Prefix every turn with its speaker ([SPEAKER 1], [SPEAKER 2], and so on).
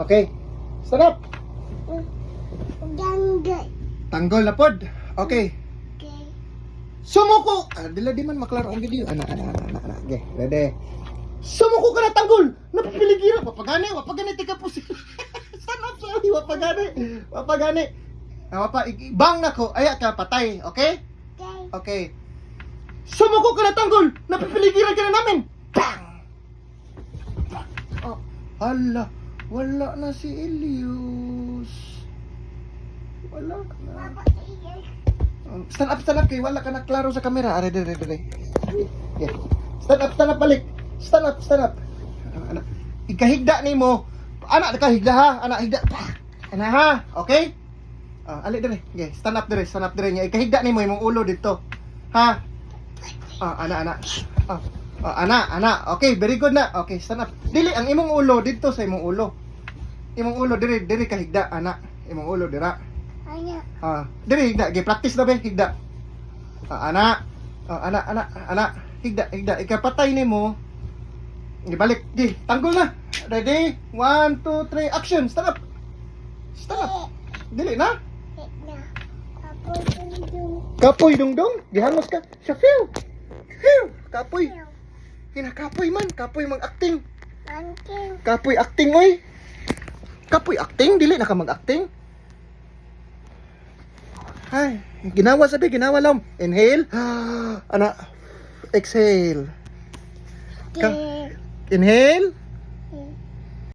[SPEAKER 1] Okay. Stand up.
[SPEAKER 2] Tanggol.
[SPEAKER 1] Tanggol na pod. Okay.
[SPEAKER 2] Okay.
[SPEAKER 1] Sumuko. Dila di man maklaro ang video. Ana. Okay, ready. Sumuko ka na tanggol. Napapiligira. Wapagani tika po si. Stand up, sorry. Wapagani. Bang na ko. Aya ka patay. Okay?
[SPEAKER 2] Okay.
[SPEAKER 1] Okay. Sumuko ka na tanggol. Napapiligiran ka na namin. Bang! Oh, hala. Wala na si Elius. Wala na.
[SPEAKER 2] Papa, iyan.
[SPEAKER 1] Stand up kay wala ka na klaro sa camera. Ready. Yeah. Stand up balik. Stand up. Anak. Ikahigda nimo. Anak nakahigda ha. Anak higda. Ana ha. Okay? Ali dire. Okay, stand up dire nya. Ikahigda nimo imong ulo dito. Ha? Anak. Anak. Okay, very good na. Okay, stand up. Dili ang imong ulo dito sa imong ulo. Imong ulo dire kahigda, anak. Imong ulo dira.
[SPEAKER 2] Anak.
[SPEAKER 1] Dire higda, gi-practice na ba higda. Anak. Anak. Higda. Ikapatay nimo. Gibalik. Gi, tanggol na. Ready? 1 2 3 action. Stand up. Dili na.
[SPEAKER 2] Na. Papa, tanggol.
[SPEAKER 1] Kapoy dungdong. Gihamos ka. Sa feel. Kapoy. Kinakapoy man. Kapoy mang acting.
[SPEAKER 2] Tanggol.
[SPEAKER 1] Kapoy acting oy. Kapoy acting, dili na ka mag-acting. Ay, ginawa lang. Inhale. Ana. Exhale.
[SPEAKER 2] Okay.
[SPEAKER 1] Inhale.